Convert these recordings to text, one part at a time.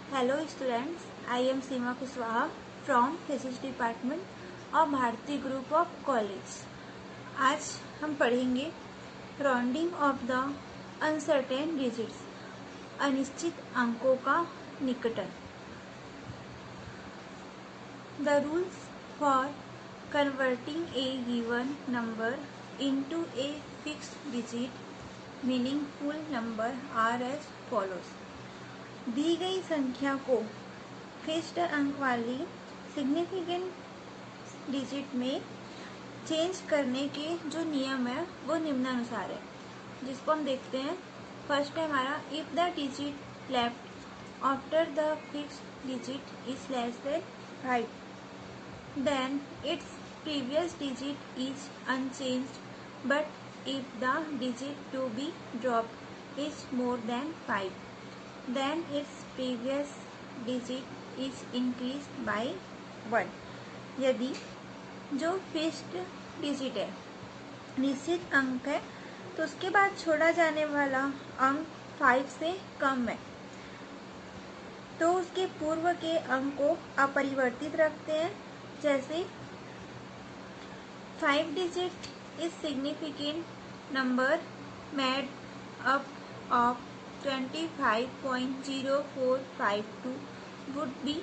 Hello students, I am Seema Kushwaha from Physics Department of Bharati Group of College. आज हम पढ़ेंगे rounding off the uncertain digits, अनिश्चित अंकों का निकटन. The rules for converting a given number into a fixed digit meaningful number are as follows. दी गई संख्या को fixed अंक वाली सिग्निफिकेंट डिजिट में चेंज करने के जो नियम है वो निम्नानुसार है, जिसको हम देखते हैं. फर्स्ट है हमारा, if the digit left after the fixed digit is less than 5, then its previous digit is unchanged, but if the digit to be dropped is more than 5, then its previous digit is increased by 1. यदि जो fixed digit है, निश्चित अंक है, तो उसके बाद छोड़ा जाने वाला अंक 5 से कम है तो उसके पूर्व के अंक को अपरिवर्तित रखते हैं. जैसे 5 digit is significant number made up of 25.0452 would be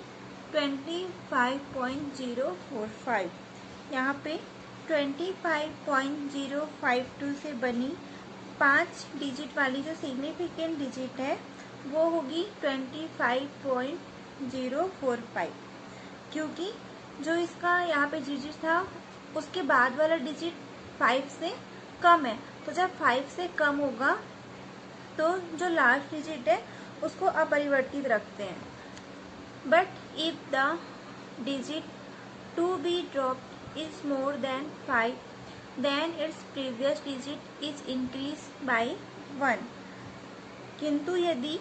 25.045. यहाँ पे 25.052 से बनी 5 डिजिट वाली जो सिग्निफिकेंट डिजिट है वो होगी 25.045, क्योंकि जो इसका यहाँ पे डिजिट था उसके बाद वाला डिजिट 5 से कम है. तो जब 5 से कम होगा तो जो लास्ट डिजिट है उसको अपरिवर्तित रखते हैं. But if the digit to be dropped is more than 5, then its previous digit is increase by 1. किंतु यदि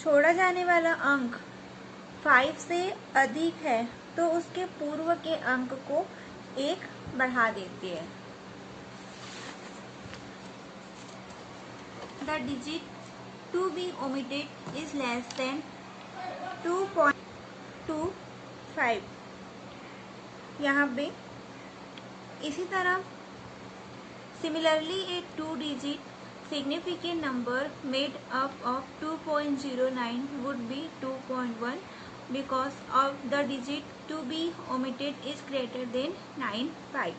छोड़ा जाने वाला अंक 5 से अधिक है तो उसके पूर्व के अंक को 1 बढ़ा देती है. The digit to be omitted is less than 2.25. यहाँ पे इसी तरह similarly a 2-digit significant number made up of 2.09 would be 2.1 because of the digit to be omitted is greater than 95.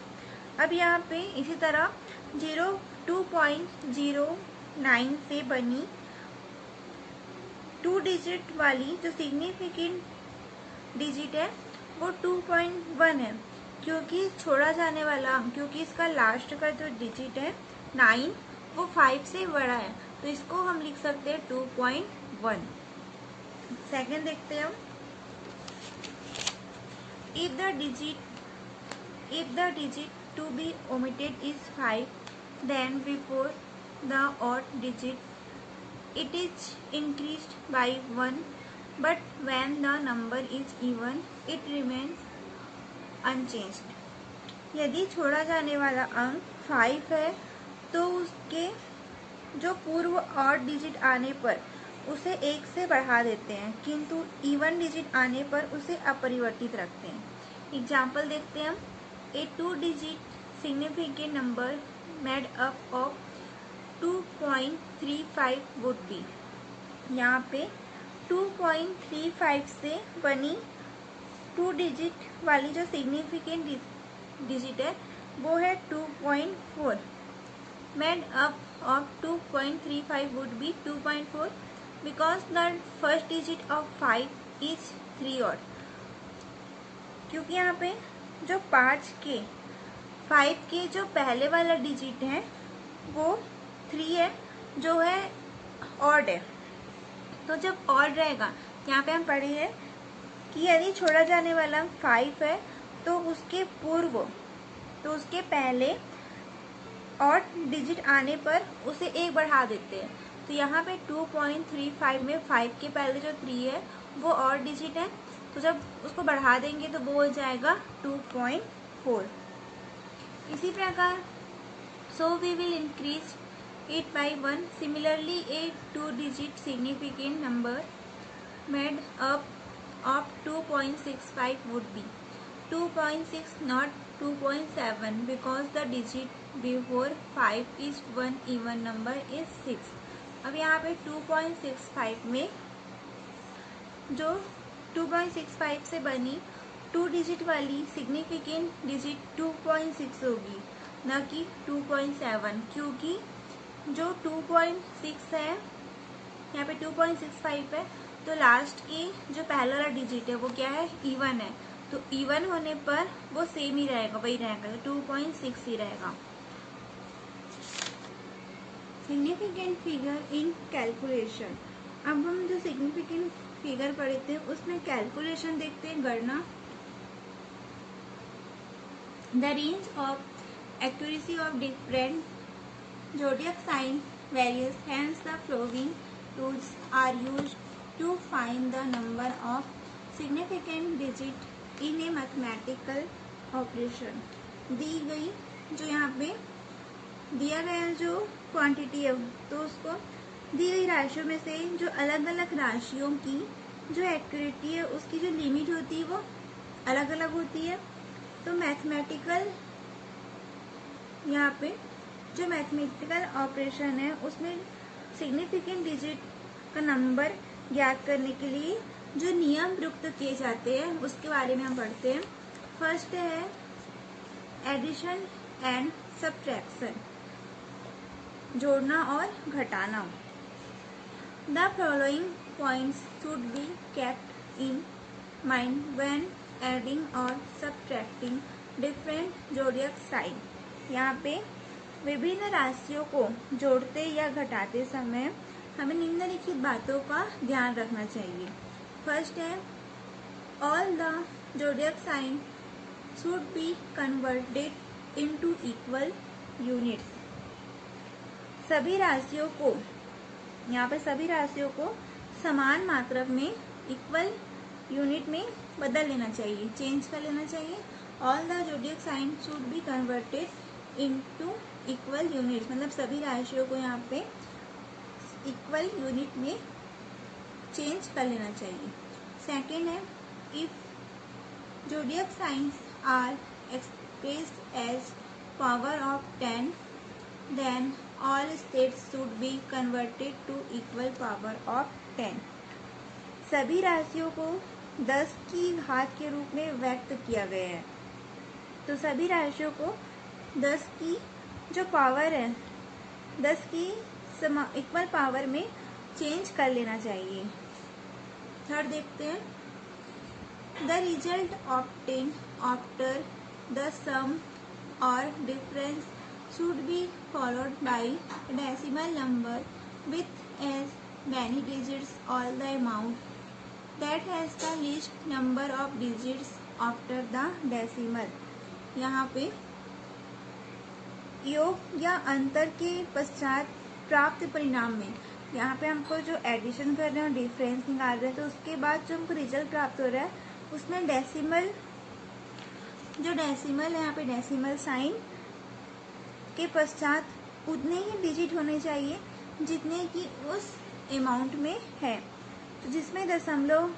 अब यहाँ पे इसी तरह 2.09 से बनी 2 डिजिट वाली जो सिग्निफिकेंट डिजिट है वो 2.1 है, क्योंकि छोड़ा जाने वाला, क्योंकि इसका लास्ट का जो डिजिट है 9 वो 5 से बड़ा है, तो इसको हम लिख सकते हैं 2.1. सेकेंड देखते हैं हम, if the digit to be omitted is 5, then before the odd digit it is increased by 1, but when the number is even it remains unchanged. यदि छोड़ा जाने वाला अंक 5 है तो उसके जो पूर्व ऑड डिजिट आने पर उसे 1 से बढ़ा देते हैं, किंतु इवन डिजिट आने पर उसे अपरिवर्तित रखते हैं. एग्जाम्पल देखते हैं हम, ए 2 digit significant number made up of 2.35 would be. यहाँ पे 2.35 से बनी 2 डिजिट वाली जो सिग्निफिकेंट डिजिट है वो है 2.4. made up of 2.35 would be 2.4 because the first digit of 5 is 3 odd. क्योंकि यहाँ पे जो 5 के जो पहले वाला डिजिट है वो 3 है, जो है ऑड है. तो जब ऑड रहेगा, यहाँ पे हम पढ़े हैं कि यदि छोड़ा जाने वाला 5 है तो उसके पूर्व, तो उसके पहले ऑड डिजिट आने पर उसे 1 बढ़ा देते हैं. तो यहाँ पे 2.35 में 5 के पहले जो 3 है वो ऑड डिजिट है, तो जब उसको बढ़ा देंगे तो वो हो जाएगा 2.4. इसी प्रकार so we will increase it by 1. Similarly a 2-digit significant number made up of 2.65 would be 2.6, not 2.7, because the digit before 5 is one even number is 6. अब यहाँ पे 2.65 में जो 2.65 से बनी 2 डिजिट वाली सिग्निफिकेंट डिजिट 2.6 होगी, न कि 2.7, क्योंकि जो 2.6 है यहाँ पे 2.65 है, तो लास्ट की जो पहला वाला डिजिट है वो क्या है, इवन है, तो इवन होने पर वो सेम ही रहेगा, वही रहेगा, तो 2.6 ही रहेगा। Significant figure in calculation. अब हम जो सिग्निफिकेंट फिगर पढ़े थे उसमें कैलकुलेशन देखते हैं, गणना। The range of accuracy of different zodiac sign varies, hence the following tools are used to find the number of significant digit in a mathematical operation। दी गई जो यहाँ पे दिया गया जो क्वांटिटी है, तो उसको दी गई राशियों में से जो अलग अलग राशियों की जो एक्यूरेटी है उसकी जो लिमिट होती है वो अलग अलग होती है। तो मैथमेटिकल यहाँ पे जो मैथमेटिकल ऑपरेशन है उसमें सिग्निफिकेंट डिजिट का नंबर ज्ञात करने के लिए जो नियम प्रयुक्त किए जाते हैं उसके बारे में हम पढ़ते हैं। फर्स्ट है एडिशन एंड सब्ट्रैक्शन, जोड़ना और घटाना। The following points should be kept in mind when adding और सब्ट्रैक्टिंग डिफरेंट जोडियक साइन। यहाँ पे विभिन्न राशियों को जोड़ते या घटाते समय हमें निम्नलिखित बातों का ध्यान रखना चाहिए। फर्स्ट है all the zodiac sign should be converted into equal units. सभी राशियों को, यहाँ पे सभी राशियों को समान मात्रक में इक्वल यूनिट में बदल लेना चाहिए, चेंज कर लेना चाहिए। All the zodiac sign should be converted into equal unit, मतलब सभी राशियों को यहाँ पे इक्वल यूनिट में चेंज कर लेना चाहिए। सेकेंड है if zodiac science are expressed as power of 10 then all states should be converted to equal power of 10। सभी राशियों को 10 की घात के रूप में व्यक्त किया गया है, तो सभी राशियों को 10 की जो पावर है 10 की इक्वल पावर में चेंज कर लेना चाहिए। थर्ड देखते हैं the result obtained after the sum और difference should be followed by decimal number with as many digits all the amount that has the least number of digits after the decimal. यहाँ पे योग या अंतर के पश्चात प्राप्त परिणाम में, यहाँ पे हमको जो एडिशन कर रहे हैं डिफरेंस निकाल रहे हैं, तो उसके बाद जो हमको रिजल्ट प्राप्त हो रहा है उसमें डेसिमल, जो डेसिमल है यहाँ पे डेसिमल साइन के पश्चात उतने ही डिजिट होने चाहिए जितने की उस अमाउंट में है, तो जिसमें दशमलव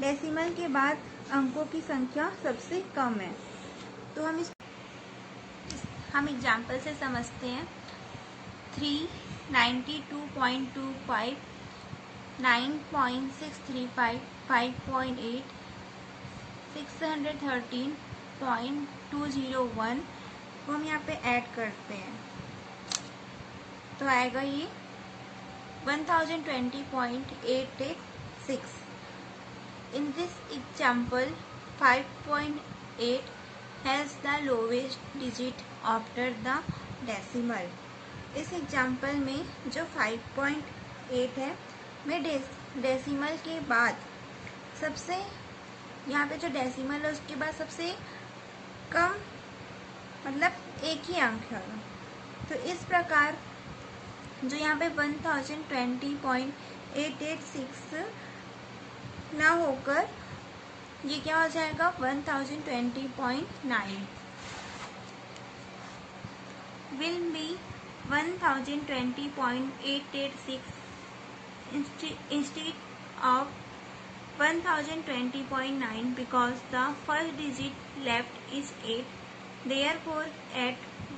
डेसिमल के बाद अंकों की संख्या सबसे कम है। तो हम एग्जाम्पल से समझते हैं। 392.25, 9.635, 5.8, 613.201 को हम यहाँ पे ऐड करते हैं तो आएगा ये 1020.886। In this example 5.8 has the lowest digit after the decimal। इस एग्जाम्पल में जो 5.8 है में डेसिमल के बाद सबसे, यहाँ पे जो डेसिमल है उसके बाद सबसे कम मतलब एक ही अंक है, तो इस प्रकार जो यहाँ पे 1020.886 ना होकर ये क्या हो जाएगा 1020.9 will be 1020.886 instead of 1020.9 because the first digit left is 8. Therefore, add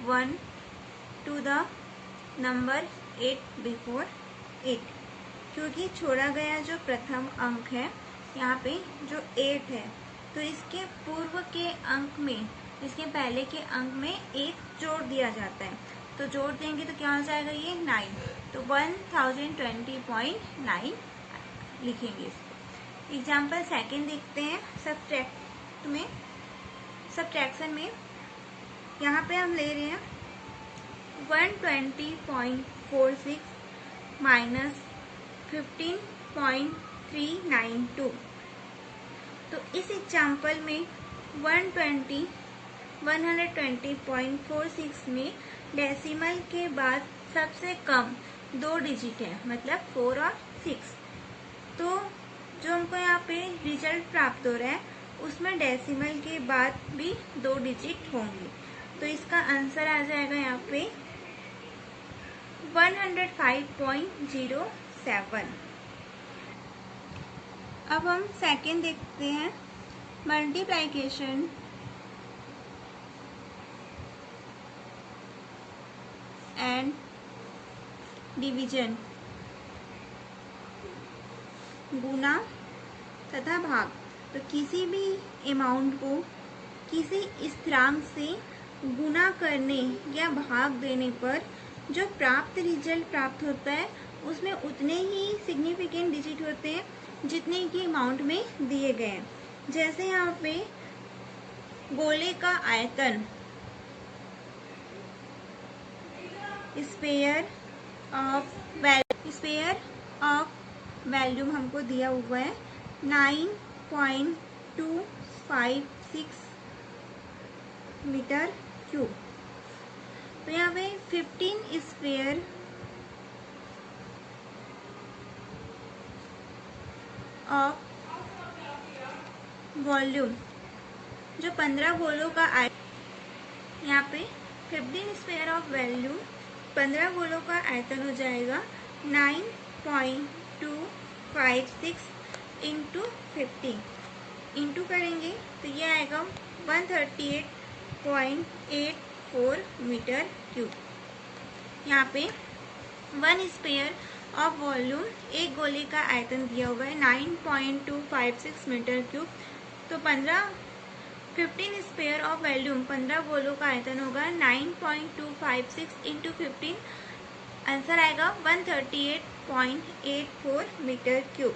1 to the number 8 before 8. क्योंकि छोड़ा गया जो प्रथम अंक है यहाँ पे जो 8 है, तो इसके पूर्व के अंक में, इसके पहले के अंक में 1 जोड़ दिया जाता है। तो जोड़ देंगे तो क्या हो जाएगा, ये 9। तो 1020.9 लिखेंगे इसको। एग्जाम्पल सेकेंड देखते हैं। सब्ट्रैक्शन में यहाँ पे हम ले रहे हैं 120.46 माइनस 15.392। तो इस एग्जाम्पल में 120.46 में डेसिमल के बाद सबसे कम 2 डिजिट है, मतलब 4 और 6। तो जो हमको यहाँ पे रिजल्ट प्राप्त हो रहा है उसमें डेसिमल के बाद भी 2 डिजिट होंगे। तो इसका आंसर आ जाएगा यहाँ पे 105.07। अब हम सेकेंड देखते हैं, मल्टीप्लिकेशन एंड डिवीजन, गुना तथा भाग। तो किसी भी अमाउंट को किसी स्थिरांक से गुना करने या भाग देने पर जो प्राप्त रिजल्ट प्राप्त होता है उसमें उतने ही सिग्निफिकेंट डिजिट होते हैं जितने की अमाउंट में दिए गए हैं। जैसे यहाँ पे गोले का आयतन, स्फीयर ऑफ वॉल्यूम हमको दिया हुआ है 9.256 मीटर क्यूब। तो यहाँ पे 15 स्फीयर ऑफ वॉल्यूम, जो 15 गोलों का आयतन, यहाँ पे 15 स्फीयर ऑफ वॉल्यूम 15 गोलों का आयतन हो जाएगा 9.256 इंटू 50। इंटू करेंगे तो ये आएगा 138.84 मीटर क्यूब। यहाँ पे 1 स्फीयर ऑफ वॉल्यूम, एक गोले का आयतन दिया हुआ है 9.256 मीटर क्यूब। तो 15 स्फीयर ऑफ वॉल्यूम 15 गोलों का आयतन होगा 9.256 इंटू 15, आंसर आएगा 138.84 मीटर क्यूब।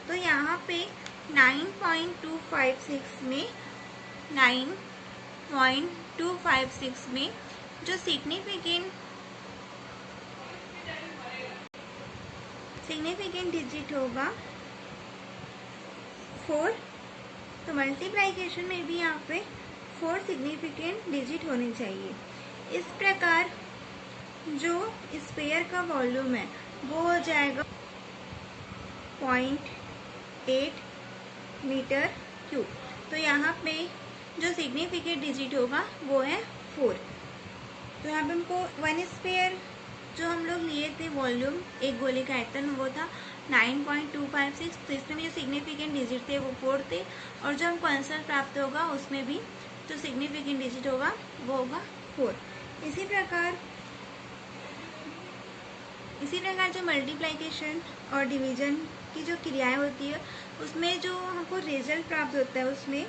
तो यहाँ पे 9.256 में जो सिग्निफिकेंट डिजिट होगा 4। तो मल्टीप्लिकेशन में भी यहाँ पे 4 सिग्निफिकेंट डिजिट होने चाहिए। इस प्रकार जो स्फीयर का वॉल्यूम है वो हो जाएगा 0.8 मीटर क्यूब। तो यहाँ पे जो सिग्निफिकेंट डिजिट होगा वो है 4। तो यहाँ पे हमको 1 स्फीयर जो हम लोग लिए थे वॉल्यूम, एक गोले का आयतन, वो था 9.256। तो इसमें जो सिग्निफिकेंट डिजिट थे वो 4 थे, और जो हमको आंसर प्राप्त होगा उसमें भी जो सिग्निफिकेंट डिजिट होगा वो होगा 4। इसी प्रकार जो मल्टीप्लिकेशन और डिवीजन की जो क्रियाएं होती है उसमें जो हमको रिजल्ट प्राप्त होता है उसमें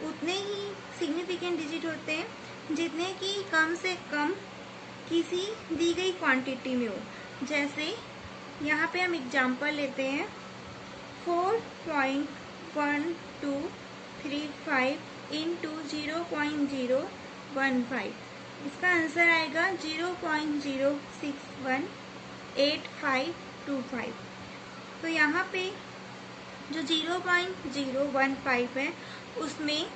उतने ही सिग्निफिकेंट डिजिट होते हैं जितने कि कम से कम किसी दी गई क्वांटिटी में हो। जैसे यहाँ पे हम एग्जाम्पल लेते हैं 4.1235 इंटू 0.015। इसका आंसर आएगा 0.0618525। तो यहाँ पे जो 0.015 है उसमें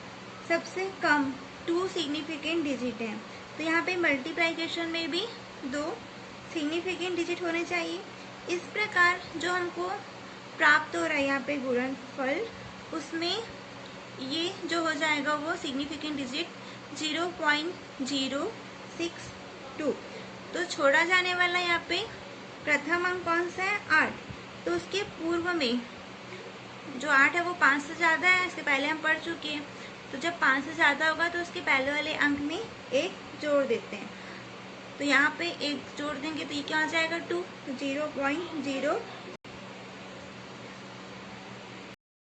सबसे कम 2 सिग्निफिकेंट डिजिट हैं। तो यहाँ पे मल्टीप्लिकेशन में भी 2 सिग्निफिकेंट डिजिट होने चाहिए। इस प्रकार जो हमको प्राप्त हो रहा है यहाँ पे गुणनफल, उसमें ये जो हो जाएगा वो सिग्निफिकेंट डिजिट 0.062। तो छोड़ा जाने वाला यहाँ पे प्रथम अंक कौन सा है, 8। तो उसके पूर्व में जो 8 है वो 5 से ज़्यादा है, इसके पहले हम पढ़ चुके हैं। तो जब 5 से ज़्यादा होगा तो उसके पहले वाले अंक में 1 जोड़ देते हैं। तो यहाँ पे 1 जोड़ देंगे तो ये क्या हो जाएगा 2, 0.0